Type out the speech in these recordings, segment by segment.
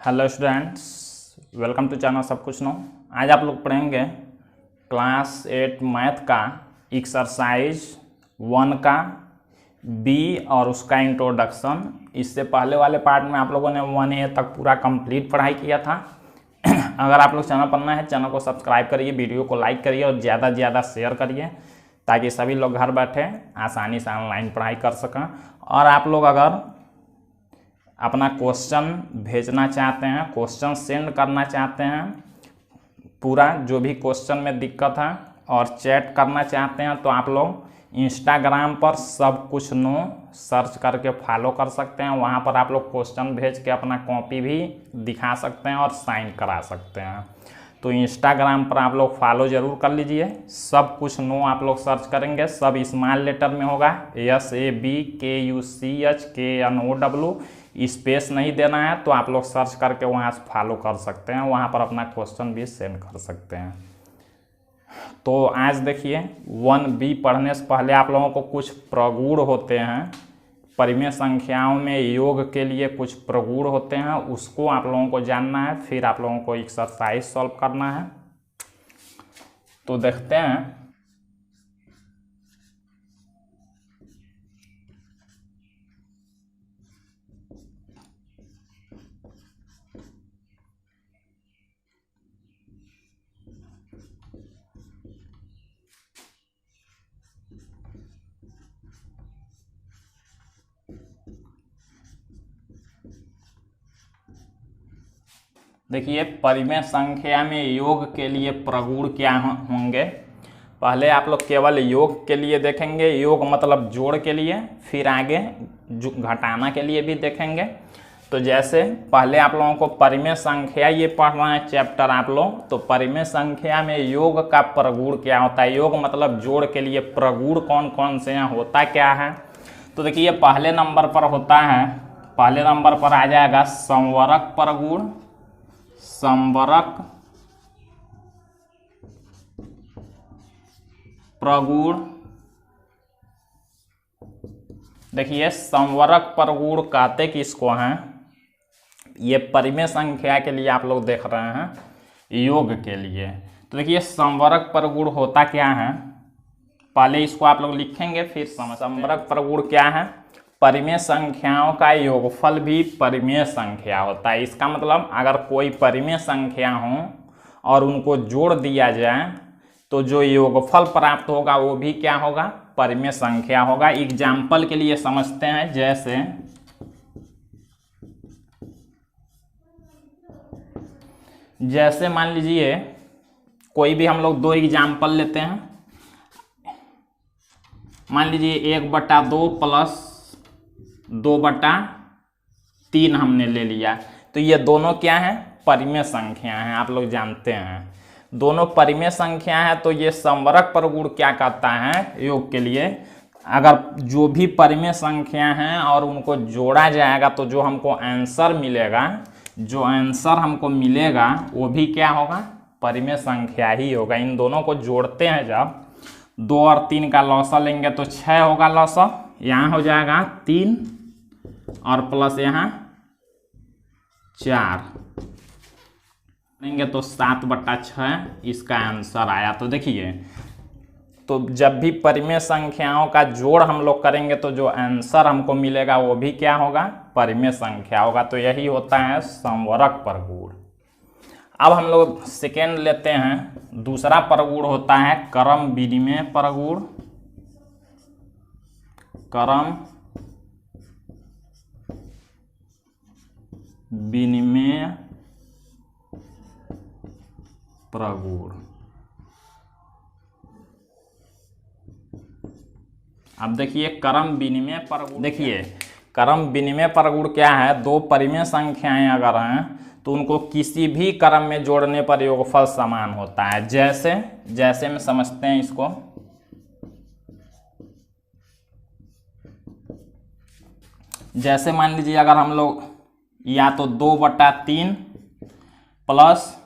Hello students, welcome to channel सब कुछ no. आज आप लोग पढ़ेंगे क्लास 8 मैथ का एक्सरसाइज 1 का बी और उसका इंट्रोडक्शन। इससे पहले वाले पार्ट में आप लोगों ने 1A तक पूरा कंप्लीट पढ़ाई किया था। अगर आप लोग चैनल पर नए हैं, चैनल को सब्सक्राइब करिए, वीडियो को लाइक करिए और ज़्यादा से ज़्यादा शेयर करिए ताकि सभी लोग घर बैठे आसानी से ऑनलाइन पढ़ाई कर सकें। और आप लोग अगर अपना क्वेश्चन भेजना चाहते हैं, क्वेश्चन सेंड करना चाहते हैं, पूरा जो भी क्वेश्चन में दिक्कत है और चैट करना चाहते हैं, तो आप लोग इंस्टाग्राम पर सब कुछ नो सर्च करके फॉलो कर सकते हैं। वहाँ पर आप लोग क्वेश्चन भेज के अपना कॉपी भी दिखा सकते हैं और साइन करा सकते हैं। तो इंस्टाग्राम पर आप लोग फॉलो ज़रूर कर लीजिए। सब कुछ नो आप लोग सर्च करेंगे, सब स्मॉल लेटर में होगा, SABKUCHKNOW, स्पेस नहीं देना है। तो आप लोग सर्च करके वहाँ से फॉलो कर सकते हैं, वहाँ पर अपना क्वेश्चन भी सेंड कर सकते हैं। तो आज देखिए 1B पढ़ने से पहले आप लोगों को कुछ प्रगुण होते हैं, परिमेय संख्याओं में योग के लिए कुछ प्रगुण होते हैं, उसको आप लोगों को जानना है। फिर आप लोगों को एक्सरसाइज सॉल्व करना है। तो देखते हैं। देखिए परिमेय संख्या में योग के लिए प्रगुण क्या होंगे। पहले आप लोग केवल योग के लिए देखेंगे, योग मतलब जोड़ के लिए, फिर आगे घटाना के लिए भी देखेंगे। तो जैसे पहले आप लोगों को परिमेय संख्या ये पढ़ना है चैप्टर आप लोग। तो परिमेय संख्या में योग का प्रगुण क्या होता है, योग मतलब जोड़ के लिए प्रगुण कौन कौन से हैं, होता क्या है। तो देखिए पहले नंबर पर होता है, पहले नंबर पर आ जाएगा संवरक प्रगुण। संवरक प्रगुण, देखिए संवरक प्रगुण कहते किसको हैं, ये परिमेय संख्या के लिए आप लोग देख रहे हैं, योग के लिए। तो देखिए संवरक प्रगुण होता क्या है, पहले इसको आप लोग लिखेंगे फिर समझ। संवरक प्रगुण क्या है, परिमेय संख्याओं का योगफल भी परिमेय संख्या होता है। इसका मतलब अगर कोई परिमेय संख्या हो और उनको जोड़ दिया जाए तो जो योगफल प्राप्त होगा वो भी क्या होगा, परिमेय संख्या होगा। एग्जाम्पल के लिए समझते हैं, जैसे मान लीजिए कोई भी हम लोग दो एग्जाम्पल लेते हैं। मान लीजिए 1/2 प्लस 2/3 हमने ले लिया। तो ये दोनों क्या है, परिमेय संख्या हैं, आप लोग जानते हैं। दोनों परिमेय संख्या है। तो ये संवरक प्रगुण क्या कहता है, योग के लिए अगर जो भी परिमेय संख्या हैं और उनको जोड़ा जाएगा तो जो हमको आंसर मिलेगा, जो आंसर हमको मिलेगा वो भी क्या होगा, परिमेय संख्या ही होगा। इन दोनों को जोड़ते हैं जब 2 और 3 का लॉसा लेंगे तो 6 होगा लॉसा, यहाँ हो जाएगा 3 और प्लस यहाँ 4 लेंगे तो 7/6 इसका आंसर आया। तो देखिए, तो जब भी परिमेय संख्याओं का जोड़ हम लोग करेंगे तो जो आंसर हमको मिलेगा वो भी क्या होगा, परिमेय संख्या होगा। तो यही होता है संवरक प्रगुण। अब हम लोग सेकेंड लेते हैं, दूसरा प्रगुण होता है क्रम विनिमय प्रगुण। क्रम विनिमय प्रगुण। अब देखिए क्रम विनिमय प्रगुण, देखिए क्रम विनिमय प्रगुण क्या है, दो परिमेय संख्याएं अगर हैं तो उनको किसी भी क्रम में जोड़ने पर योगफल समान होता है। जैसे में समझते हैं इसको। जैसे मान लीजिए अगर हम लोग या तो 2/3 प्लस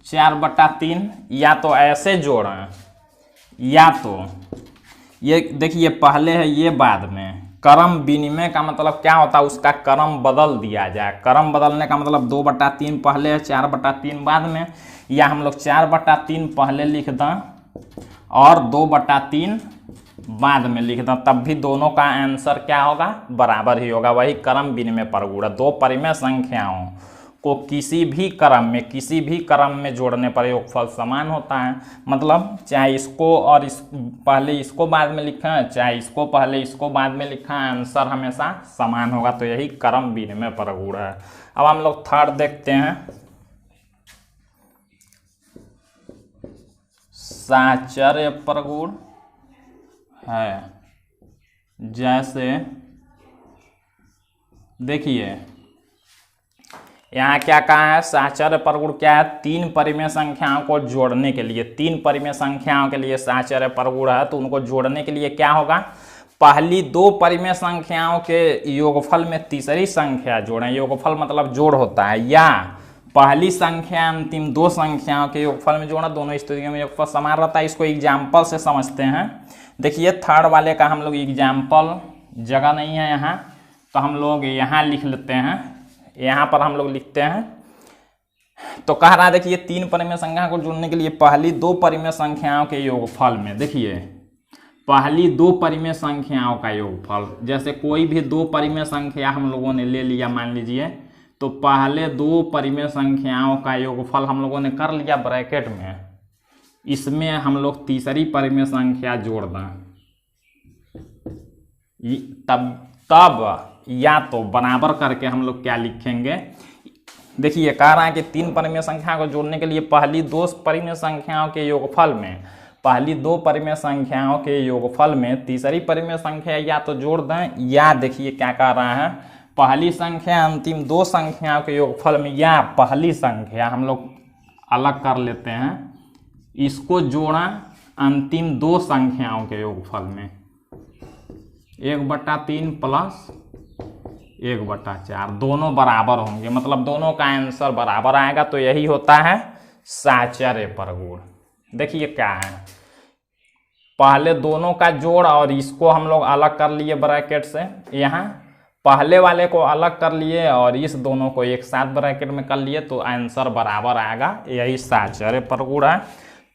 4/3 या तो ऐसे जोड़ें, या तो ये देखिए पहले है ये बाद में, क्रम विनिमय का मतलब क्या होता है, उसका क्रम बदल दिया जाए। क्रम बदलने का मतलब 2/3 पहले है, 4/3 बाद में, या हम लोग 4/3 पहले लिख दें और 2/3 बाद में लिख दें, तब भी दोनों का आंसर क्या होगा, बराबर ही होगा। वही क्रम विनिमय परगुण। दो परिमेय संख्याओं को किसी भी क्रम में जोड़ने पर योगफल समान होता है। मतलब चाहे इसको और पहले इसको बाद में लिखा है, चाहे इसको पहले इसको बाद में लिखा है, आंसर हमेशा समान होगा। तो यही क्रम विनिमय परगुण है। अब हम लोग थर्ड देखते हैं, साहचर्य परगुण है। जैसे देखिए यहाँ क्या कहा है, साहचर्य परगुण क्या है, तीन परिमेय संख्याओं को जोड़ने के लिए, तीन परिमेय संख्याओं के लिए साहचर्य परगुण है। तो उनको जोड़ने के लिए क्या होगा, पहली दो परिमेय संख्याओं के योगफल में तीसरी संख्या जोड़ें। योगफल मतलब जोड़ होता है, या पहली संख्या अंतिम दो संख्याओं के योगफल में जोड़ना। दोनों स्थितियों में योगफल समान रहता है। इसको एग्जाम्पल से समझते हैं। देखिए थर्ड वाले का हम लोग एग्जाम्पल, जगह नहीं है यहाँ तो हम लोग यहाँ लिख लेते हैं, यहाँ पर हम लोग लिखते हैं। तो कह रहा है देखिए तीन परिमेय संख्या को जोड़ने के लिए पहली दो परिमेय संख्याओं के योगफल में, देखिए पहली दो परिमेय संख्याओं का योगफल, जैसे कोई भी दो परिमेय संख्या हम लोगों ने ले लिया मान लीजिए, तो पहले दो परिमेय संख्याओं का योगफल हम लोगों ने कर लिया ब्रैकेट में, इसमें हम लोग तीसरी परिमेय संख्या जोड़ दें, तब या तो बराबर करके हम लोग क्या लिखेंगे, देखिए कह रहा है कि तीन परिमेय संख्या को जोड़ने के लिए पहली दो परिमेय संख्याओं के योगफल में, पहली दो परिमेय संख्याओं के योगफल में तीसरी परिमेय संख्या या तो जोड़ दें, या देखिए क्या कह रहा है, पहली संख्या अंतिम दो संख्याओं के योगफल में, या पहली संख्या हम लोग अलग कर लेते हैं, इसको जोड़ा अंतिम दो संख्याओं के योगफल में, 1/3 प्लस 1/4, दोनों बराबर होंगे, मतलब दोनों का आंसर बराबर आएगा। तो यही होता है साहचर्य परगुण। देखिए क्या है, पहले दोनों का जोड़ और इसको हम लोग अलग कर लिए ब्रैकेट से, यहाँ पहले वाले को अलग कर लिए और इस दोनों को एक साथ ब्रैकेट में कर लिए, तो आंसर बराबर आएगा। यही साहचर्य परगुण है।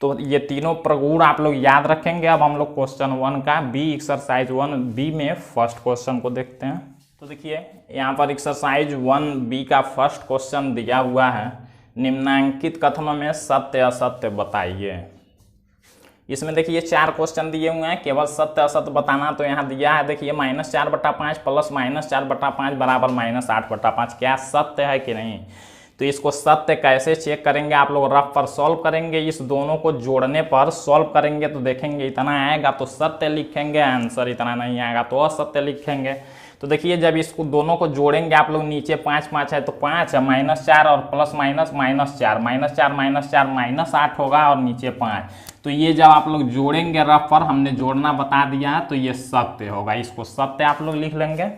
तो ये तीनों प्रगुण आप लोग याद रखेंगे। अब हम लोग क्वेश्चन 1 का बी एक्सरसाइज 1B में फर्स्ट क्वेश्चन को देखते हैं। तो देखिए यहाँ पर एक्सरसाइज 1B का फर्स्ट क्वेश्चन दिया हुआ है, निम्नांकित कथनों में सत्य असत्य बताइए। इसमें देखिए 4 क्वेश्चन दिए हुए हैं, केवल सत्य असत्य बताना तो यहाँ दिया है। देखिए -4/5 प्लस -4/5 बराबर -8/5, क्या सत्य है कि नहीं। तो इसको सत्य कैसे चेक करेंगे, आप लोग रफ पर सॉल्व करेंगे, इस दोनों को जोड़ने पर सॉल्व करेंगे तो देखेंगे इतना आएगा तो सत्य लिखेंगे, आंसर इतना नहीं आएगा तो असत्य लिखेंगे। तो देखिए जब इसको दोनों को जोड़ेंगे आप लोग, नीचे 5 5 है तो 5 है, -4 और प्लस माइनस -4, -4 -8 होगा और नीचे 5। तो ये जब आप लोग जोड़ेंगे रफ पर, हमने जोड़ना बता दिया है, तो ये सत्य होगा, इसको सत्य आप लोग लिख लेंगे।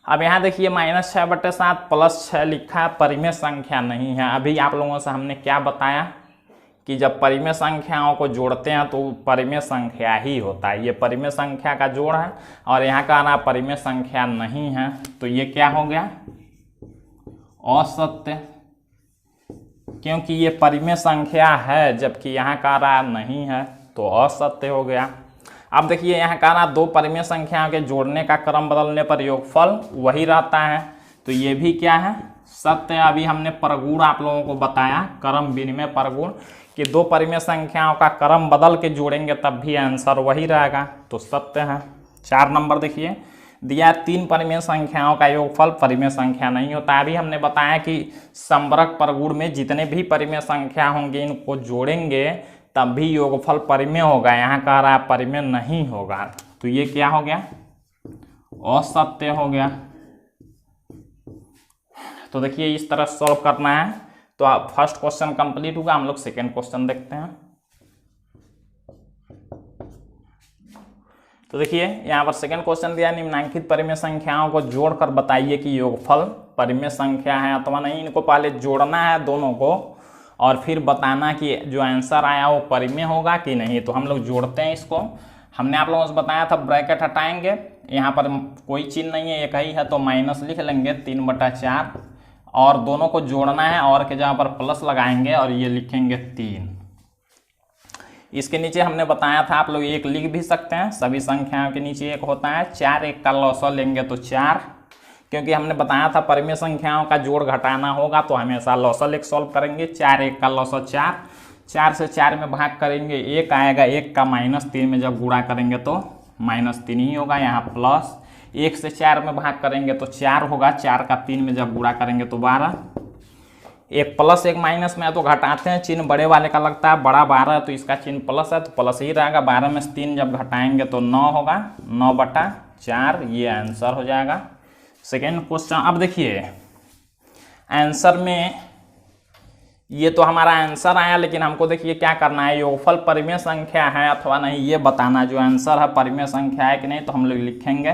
अब यहाँ देखिए -6/7 प्लस 6 लिखा है, परिमेय संख्या नहीं है। अभी आप लोगों से हमने क्या बताया कि जब परिमेय संख्याओं को जोड़ते हैं तो परिमेय संख्या ही होता है। ये परिमेय संख्या का जोड़ है और यहाँ का ना परिमेय संख्या नहीं है, तो ये क्या हो गया, असत्य, क्योंकि ये परिमेय संख्या है जबकि यहाँ का रहा नहीं है, तो असत्य हो गया। अब देखिए यहाँ का ना दो परिमेय संख्याओं के जोड़ने का क्रम बदलने पर योगफल वही रहता है, तो ये भी क्या है, सत्य। अभी हमने परगुण आप लोगों को बताया, क्रम विनिमय परगुण, कि दो परिमेय संख्याओं का क्रम बदल के जोड़ेंगे तब भी आंसर वही रहेगा, तो सत्य है। 4 नंबर देखिए दिया, तीन परिमेय संख्याओं का योगफल परिमेय संख्या नहीं होता। अभी हमने बताया कि संवर्ग परगुण में जितने भी परिमेय संख्या होंगे इनको जोड़ेंगे तब भी योगफल परिमेय होगा, यहाँ कह रहा है परिमेय नहीं होगा, तो ये क्या हो गया, असत्य हो गया। तो देखिए इस तरह सॉल्व करना है। तो आप फर्स्ट क्वेश्चन कंप्लीट होगा, हम लोग सेकेंड क्वेश्चन देखते हैं। तो देखिए यहाँ पर सेकेंड क्वेश्चन दिया, निम्नांकित परिमेय संख्याओं को जोड़कर बताइए कि योगफल परिमेय संख्या है अथवा नहीं। इनको पहले जोड़ना है दोनों को और फिर बताना कि जो आंसर आया वो परिमेय होगा कि नहीं। तो हम लोग जोड़ते हैं इसको। हमने आप लोगों से बताया था ब्रैकेट हटाएंगे यहाँ पर कोई चिन्ह नहीं है, एक ही है तो माइनस लिख लेंगे 3/4 और दोनों को जोड़ना है और के जहाँ पर प्लस लगाएंगे और ये लिखेंगे 3। इसके नीचे हमने बताया था आप लोग एक लिख भी सकते हैं, सभी संख्याओं के नीचे एक होता है। 4 1 का लौसल लेंगे तो 4, क्योंकि हमने बताया था परिमेय संख्याओं का जोड़ घटाना होगा तो हमेशा लौसल एक सॉल्व करेंगे। 4 1 का लौसल 4, 4 से 4 में भाग करेंगे 1 आएगा, 1 का -3 में जब गुणा करेंगे तो -3 ही होगा। यहाँ प्लस 1 से 4 में भाग करेंगे तो 4 होगा, 4 का 3 में जब गुणा करेंगे तो 12। एक प्लस एक माइनस में तो घटाते हैं, चिन्ह बड़े वाले का लगता है, बड़ा 12 है तो इसका चिन्ह प्लस है तो प्लस ही रहेगा। 12 में से 3 जब घटाएंगे तो 9 होगा, 9/4 ये आंसर हो जाएगा। सेकेंड क्वेश्चन, अब देखिए आंसर में ये तो हमारा आंसर आया, लेकिन हमको देखिए क्या करना है, योगफल परिमेय संख्या है अथवा नहीं ये बताना। जो आंसर है परिमेय संख्या है कि नहीं, तो हम लोग लिखेंगे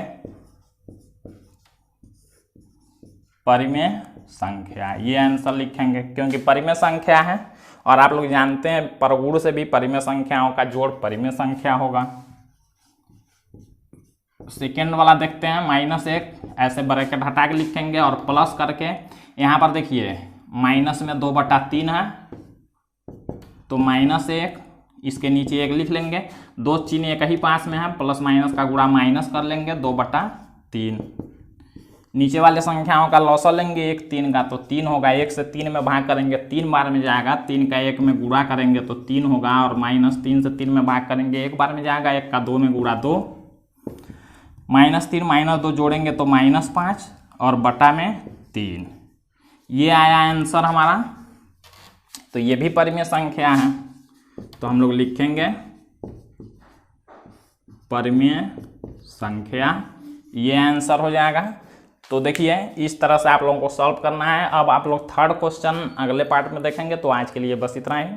परिमेय संख्या, ये आंसर लिखेंगे क्योंकि परिमेय संख्या है और आप लोग जानते हैं परगुण से भी परिमेय संख्याओं का जोड़ परिमेय संख्या होगा। सेकेंड वाला देखते हैं, -1 ऐसे ब्रैकेट हटा के लिखेंगे और प्लस करके यहाँ पर देखिए माइनस में 2/3 है तो -1, इसके नीचे 1 लिख लेंगे, दो चिन्ह एक ही पास में है, प्लस माइनस का गुणा माइनस कर लेंगे 2/3। नीचे वाले संख्याओं का लौसल लेंगे 1 3 का तो 3 होगा, 1 से 3 में भाग करेंगे 3 बार में जाएगा, 3 का 1 में गुणा करेंगे तो 3 होगा और -3 से 3 में भाग करेंगे 1 बार में जाएगा, 1 का 2 में गुणा 2, -3 -2 जोड़ेंगे तो -5 और बटा में 3। ये आया आंसर हमारा। तो ये भी परिमेय संख्या है तो हम लोग लिखेंगे परिमेय संख्या, ये आंसर हो जाएगा। तो देखिए इस तरह से आप लोगों को सॉल्व करना है। अब आप लोग थर्ड क्वेश्चन अगले पार्ट में देखेंगे। तो आज के लिए बस इतना ही।